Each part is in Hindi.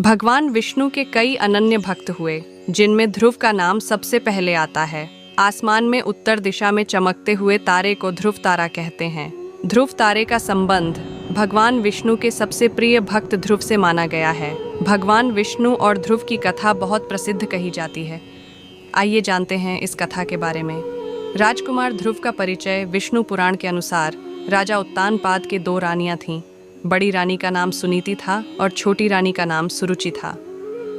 भगवान विष्णु के कई अनन्य भक्त हुए, जिनमें ध्रुव का नाम सबसे पहले आता है। आसमान में उत्तर दिशा में चमकते हुए तारे को ध्रुव तारा कहते हैं। ध्रुव तारे का संबंध भगवान विष्णु के सबसे प्रिय भक्त ध्रुव से माना गया है। भगवान विष्णु और ध्रुव की कथा बहुत प्रसिद्ध कही जाती है। आइए जानते हैं इस कथा के बारे में। राजकुमार ध्रुव का परिचय विष्णु पुराण के अनुसार राजा उत्तानपाद के दो रानियां थीं। बड़ी रानी का नाम सुनीति था और छोटी रानी का नाम सुरुचि था।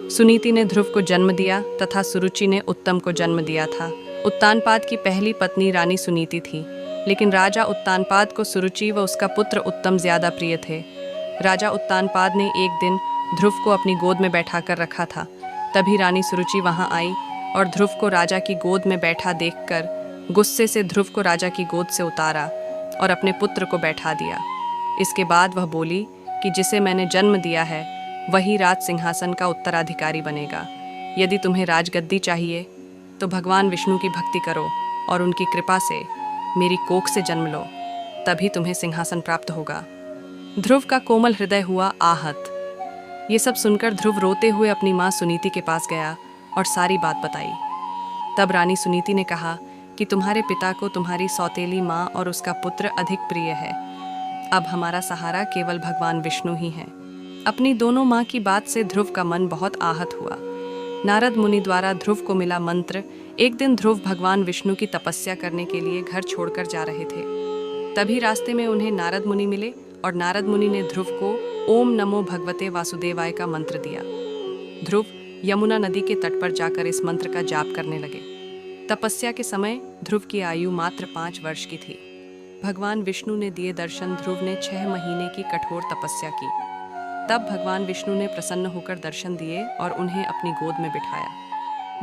सुनीति ने ध्रुव को जन्म दिया तथा सुरुचि ने उत्तम को जन्म दिया था। उत्तानपाद की पहली पत्नी रानी सुनीति थी, लेकिन राजा उत्तानपाद को सुरुचि व उसका पुत्र उत्तम ज्यादा प्रिय थे। राजा उत्तानपाद ने एक दिन ध्रुव को अपनी गोद में बैठा कर रखा था। तभी रानी सुरुचि वहां आई और ध्रुव को राजा की गोद में बैठा देखकर गुस्से से ध्रुव को राजा की गोद से उतारा और अपने पुत्र को बैठा दिया। इसके बाद वह बोली कि जिसे मैंने जन्म दिया है वही राज सिंहासन का उत्तराधिकारी बनेगा। यदि तुम्हें राजगद्दी चाहिए तो भगवान विष्णु की भक्ति करो और उनकी कृपा से मेरी कोख से जन्म लो, तभी तुम्हें सिंहासन प्राप्त होगा। ध्रुव का कोमल हृदय हुआ आहत। ये सब सुनकर ध्रुव रोते हुए अपनी माँ सुनीति के पास गया और सारी बात बताई। तब रानी सुनीति ने कहा कि तुम्हारे पिता को तुम्हारी सौतेली माँ और उसका पुत्र अधिक प्रिय है। अब हमारा सहारा केवल भगवान विष्णु ही है। अपनी दोनों माँ की बात से ध्रुव का मन बहुत आहत हुआ। नारद मुनि द्वारा ध्रुव को मिला मंत्र। एक दिन ध्रुव भगवान विष्णु की तपस्या करने के लिए घर छोड़कर जा रहे थे। तभी रास्ते में उन्हें नारद मुनि मिले और नारद मुनि ने ध्रुव को ओम नमो भगवते वासुदेवाय का मंत्र दिया। ध्रुव यमुना नदी के तट पर जाकर इस मंत्र का जाप करने लगे। तपस्या के समय ध्रुव की आयु मात्र 5 वर्ष की थी। भगवान विष्णु ने दिए दर्शन। ध्रुव ने 6 महीने की कठोर तपस्या की। तब भगवान विष्णु ने प्रसन्न होकर दर्शन दिए और उन्हें अपनी गोद में बिठाया।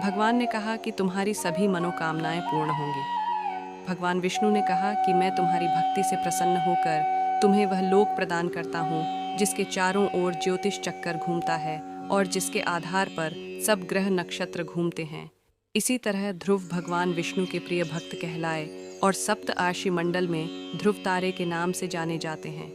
भगवान ने कहा कि तुम्हारी सभी मनोकामनाएं पूर्ण होंगी। भगवान विष्णु ने कहा कि मैं तुम्हारी भक्ति से प्रसन्न होकर तुम्हें वह लोक प्रदान करता हूँ जिसके चारों ओर ज्योतिष चक्कर घूमता है और जिसके आधार पर सब ग्रह नक्षत्र घूमते हैं। इसी तरह ध्रुव भगवान विष्णु के प्रिय भक्त कहलाए और सप्त आशी मंडल में ध्रुव तारे के नाम से जाने जाते हैं।